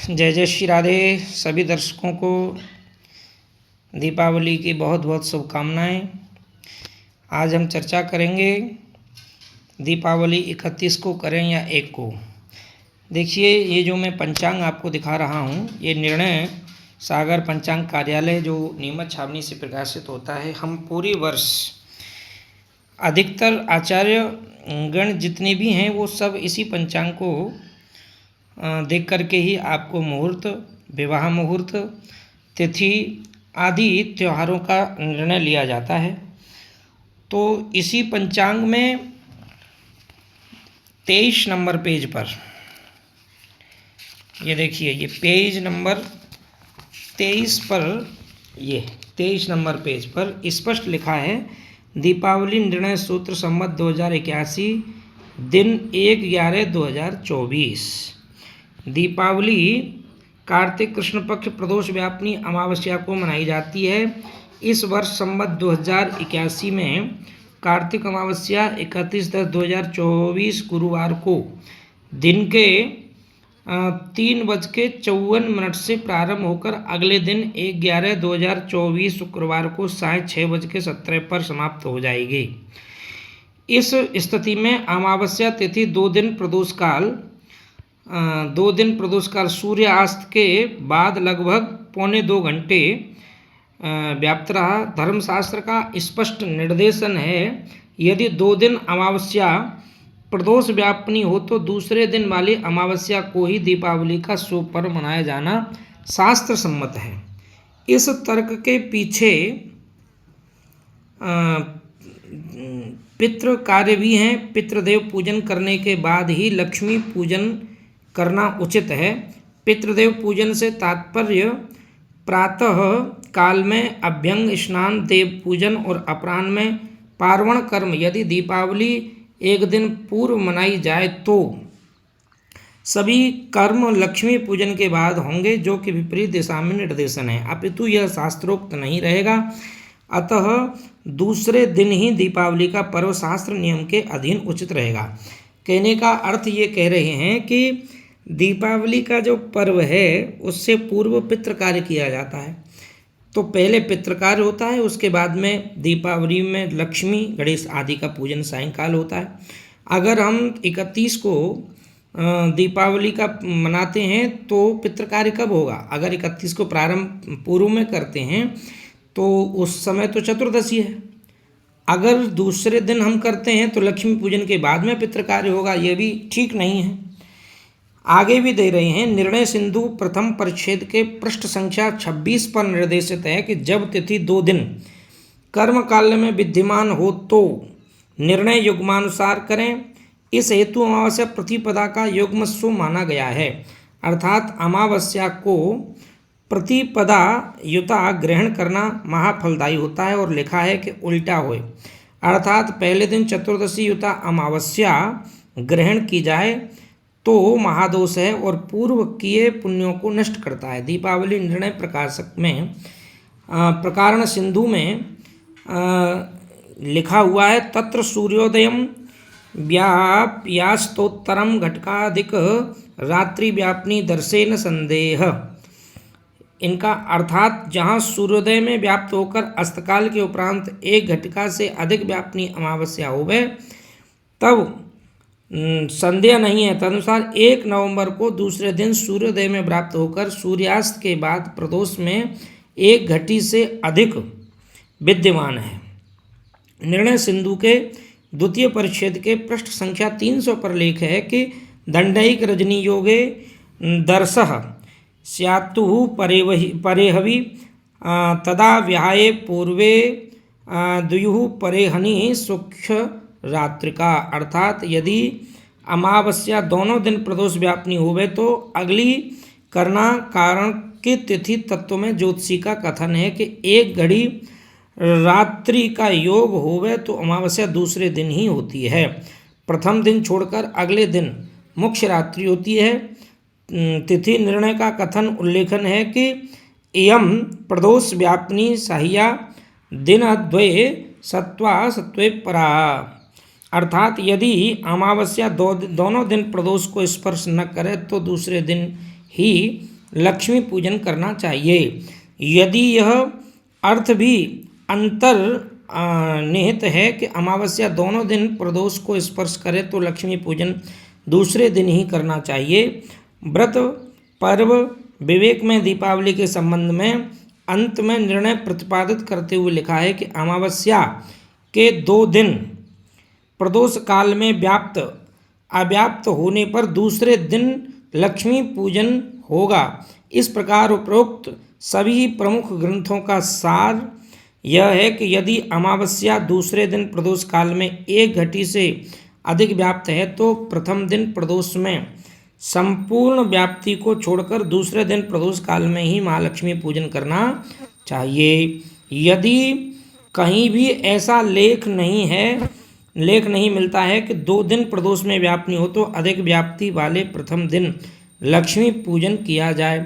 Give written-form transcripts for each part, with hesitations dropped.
जय जय श्री राधे। सभी दर्शकों को दीपावली की बहुत बहुत शुभकामनाएं। आज हम चर्चा करेंगे दीपावली 31 को करें या 1 को। देखिए, ये जो मैं पंचांग आपको दिखा रहा हूँ, ये निर्णय सागर पंचांग कार्यालय जो नीमच छावनी से प्रकाशित होता है। हम पूरे वर्ष अधिकतर आचार्य गण जितने भी हैं वो सब इसी पंचांग को देख करके ही आपको मुहूर्त, विवाह मुहूर्त, तिथि आदि त्योहारों का निर्णय लिया जाता है। तो इसी पंचांग में 23 नंबर पेज पर, ये देखिए, ये पेज नंबर 23 पर, ये 23 नंबर पेज पर स्पष्ट लिखा है, दीपावली निर्णय सूत्र संवत 2081, दिन 1/11/2024। दीपावली कार्तिक कृष्ण पक्ष प्रदोष व्यापिनी अमावस्या को मनाई जाती है। इस वर्ष संवत 2081 में कार्तिक अमावस्या 31/10/2024 गुरुवार को दिन के 3:54 से प्रारंभ होकर अगले दिन 1/11/2024 शुक्रवार को साय 6:17 पर समाप्त हो जाएगी। इस स्थिति में अमावस्या तिथि 2 दिन प्रदोष काल सूर्यास्त के बाद लगभग 1.25 घंटे व्याप्त रहा। धर्मशास्त्र का स्पष्ट निर्देशन है, यदि 2 दिन अमावस्या प्रदोष व्यापिनी हो तो दूसरे दिन वाली अमावस्या को ही दीपावली का शुभ पर्व मनाया जाना शास्त्र सम्मत है। इस तर्क के पीछे पितृ कार्य भी हैं। पितृदेव पूजन करने के बाद ही लक्ष्मी पूजन करना उचित है। पितृदेव पूजन से तात्पर्य प्रातः काल में अभ्यंग स्नान, देव पूजन और अपराह्न में पार्वण कर्म। यदि दीपावली एक दिन पूर्व मनाई जाए तो सभी कर्म लक्ष्मी पूजन के बाद होंगे, जो कि विपरीत दिशा में निर्देशन है, अपितु यह शास्त्रोक्त नहीं रहेगा। अतः दूसरे दिन ही दीपावली का पर्व शास्त्र नियम के अधीन उचित रहेगा। कहने का अर्थ ये कह रहे हैं कि दीपावली का जो पर्व है उससे पूर्व पितृ कार्य किया जाता है। तो पहले पितृ कार्य होता है, उसके बाद में दीपावली में लक्ष्मी गणेश आदि का पूजन सायंकाल होता है। अगर हम 31 को दीपावली का मनाते हैं तो पितृ कार्य कब होगा? अगर 31 को प्रारंभ पूर्व में करते हैं तो उस समय तो चतुर्दशी है। अगर दूसरे दिन हम करते हैं तो लक्ष्मी पूजन के बाद में पितृ कार्य होगा, यह भी ठीक नहीं है। आगे भी दे रहे हैं, निर्णय सिंधु प्रथम परिच्छेद के पृष्ठ संख्या 26 पर निर्देशित है कि जब तिथि 2 दिन कर्म काल में विद्यमान हो तो निर्णय युग्मानुसार करें। इस हेतु अमावस्या प्रतिपदा का युग्म शुभ माना गया है, अर्थात अमावस्या को प्रतिपदा युता ग्रहण करना महाफलदायी होता है। और लिखा है कि उल्टा होए, अर्थात पहले दिन चतुर्दशी युता अमावस्या ग्रहण की जाए तो महादोष है और पूर्व किए पुण्यों को नष्ट करता है। दीपावली निर्णय प्रकाशक में प्रकारण सिंधु में लिखा हुआ है, तत्र सूर्योदयम व्याप्यास्तोत्तरम घटकाधिक रात्रि व्यापिनी दर्शेन संदेह। इनका अर्थात जहाँ सूर्योदय में व्याप्त होकर अस्तकाल के उपरांत 1 घटिका से अधिक व्यापिनी अमावस्या होवे तब संदेह नहीं है। तदनुसार 1 नवंबर को दूसरे दिन सूर्योदय में व्याप्त होकर सूर्यास्त के बाद प्रदोष में 1 घटी से अधिक विद्यमान है। निर्णय सिंधु के द्वितीय परिच्छेद के पृष्ठ संख्या 300 पर लेख है कि दंडैक रजनी योगे दर्शः स्यात्तुः परेहवि तदा व्याये पूर्वे द्युः परेहनि सूक्ष्म रात्रिका। अर्थात यदि अमावस्या दोनों दिन प्रदोष व्यापिनी होवे तो अगली करना कारण की तिथि तत्व में ज्योतिषी का कथन है कि 1 घड़ी रात्रि का योग होवे तो अमावस्या दूसरे दिन ही होती है। प्रथम दिन छोड़कर अगले दिन मुख्य रात्रि होती है। तिथि निर्णय का कथन उल्लेखन है कि इयम प्रदोष व्यापिनी साह्या दिनद्वये सत्वा सत्वे परा। अर्थात यदि अमावस्या दोनों दिन प्रदोष को स्पर्श न करे तो दूसरे दिन ही लक्ष्मी पूजन करना चाहिए। यदि यह अर्थ भी अंतर निहित है कि अमावस्या दोनों दिन प्रदोष को स्पर्श करे तो लक्ष्मी पूजन दूसरे दिन ही करना चाहिए। व्रत पर्व विवेक में दीपावली के संबंध में अंत में निर्णय प्रतिपादित करते हुए लिखा है कि अमावस्या के 2 दिन प्रदोष काल में अव्याप्त होने पर दूसरे दिन लक्ष्मी पूजन होगा। इस प्रकार उपरोक्त सभी प्रमुख ग्रंथों का सार यह है कि यदि अमावस्या दूसरे दिन प्रदोष काल में 1 घटी से अधिक व्याप्त है तो प्रथम दिन प्रदोष में संपूर्ण व्याप्ति को छोड़कर दूसरे दिन प्रदोष काल में ही महालक्ष्मी पूजन करना चाहिए। यदि कहीं भी ऐसा लेख नहीं मिलता है कि 2 दिन प्रदोष में व्याप्ति हो तो अधिक व्याप्ति वाले प्रथम दिन लक्ष्मी पूजन किया जाए।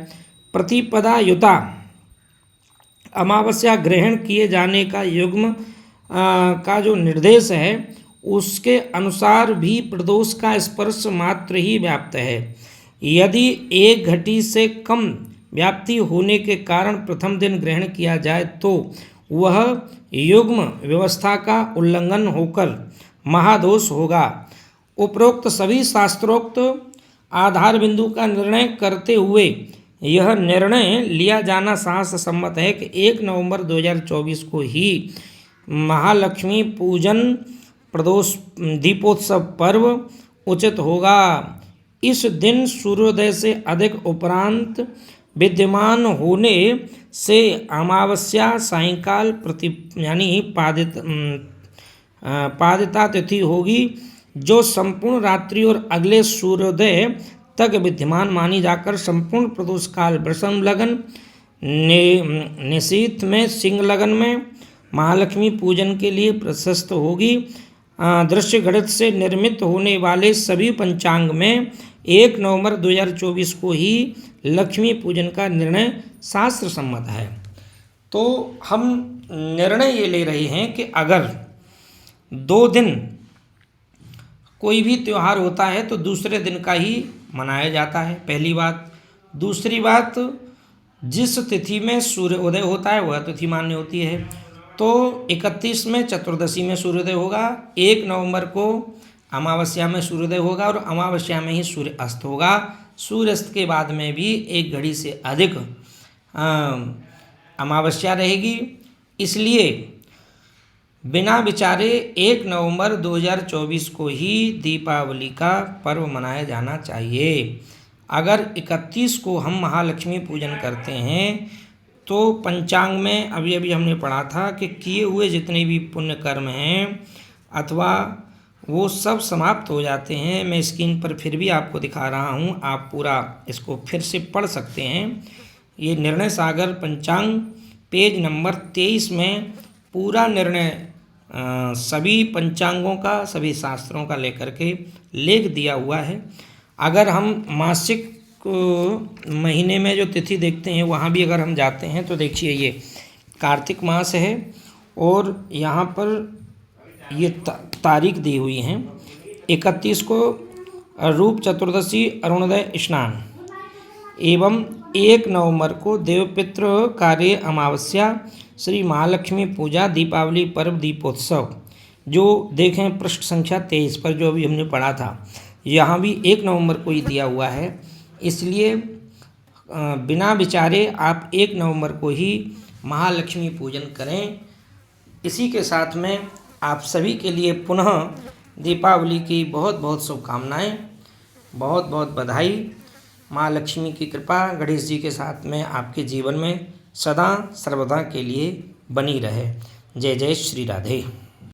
प्रतिपदा युता अमावस्या ग्रहण किए जाने का युग्म का जो निर्देश है उसके अनुसार भी प्रदोष का स्पर्श मात्र ही व्याप्त है। यदि 1 घटी से कम व्याप्ति होने के कारण प्रथम दिन ग्रहण किया जाए तो वह युग्म व्यवस्था का उल्लंघन होकर महादोष होगा। उपरोक्त सभी शास्त्रोक्त आधार बिंदु का निर्णय करते हुए यह निर्णय लिया जाना शास्त्र सम्मत है कि 1 नवंबर 2024 को ही महालक्ष्मी पूजन प्रदोष दीपोत्सव पर्व उचित होगा। इस दिन सूर्योदय से अधिक उपरांत विद्यमान होने से अमावस्या सायंकाल पादिता तिथि होगी जो संपूर्ण रात्रि और अगले सूर्योदय तक विद्यमान मानी जाकर संपूर्ण प्रदोष काल वृषभ लगन निशीथ में सिंह लगन में महालक्ष्मी पूजन के लिए प्रशस्त होगी। दृश्य गणित से निर्मित होने वाले सभी पंचांग में 1 नवंबर 2024 को ही लक्ष्मी पूजन का निर्णय शास्त्र सम्मत है। तो हम निर्णय ये ले रहे हैं कि अगर 2 दिन कोई भी त्यौहार होता है तो दूसरे दिन का ही मनाया जाता है, पहली बात। दूसरी बात, जिस तिथि में सूर्योदय होता है वह तिथि मान्य होती है। तो 31 में चतुर्दशी में सूर्योदय होगा, 1 नवंबर को अमावस्या में सूर्योदय होगा और अमावस्या में ही सूर्य अस्त होगा। सूर्यास्त के बाद में भी 1 घड़ी से अधिक अमावस्या रहेगी। इसलिए बिना विचारे 1 नवंबर 2024 को ही दीपावली का पर्व मनाया जाना चाहिए। अगर 31 को हम महालक्ष्मी पूजन करते हैं तो पंचांग में अभी हमने पढ़ा था कि किए हुए जितने भी पुण्य कर्म हैं अथवा वो सब समाप्त हो जाते हैं। मैं स्क्रीन पर फिर भी आपको दिखा रहा हूँ, आप पूरा इसको फिर से पढ़ सकते हैं। ये निर्णय सागर पंचांग पेज नंबर 23 में पूरा निर्णय सभी पंचांगों का, सभी शास्त्रों का लेकर के लेख दिया हुआ है। अगर हम मासिक महीने में जो तिथि देखते हैं वहाँ भी अगर हम जाते हैं तो देखिए ये कार्तिक मास है और यहाँ पर ये तारीख दी हुई हैं। 31 को रूप चतुर्दशी अरुणोदय स्नान एवं 1 नवंबर को देवपितृ कार्य अमावस्या श्री महालक्ष्मी पूजा दीपावली पर्व दीपोत्सव। जो देखें पृष्ठ संख्या 23 पर जो अभी हमने पढ़ा था, यहाँ भी 1 नवंबर को ही दिया हुआ है। इसलिए बिना विचारे आप 1 नवंबर को ही महालक्ष्मी पूजन करें। इसी के साथ में आप सभी के लिए पुनः दीपावली की बहुत बहुत शुभकामनाएँ, बहुत बहुत बधाई। माँ लक्ष्मी की कृपा गणेश जी के साथ में आपके जीवन में सदा सर्वदा के लिए बनी रहे। जय जय श्री राधे।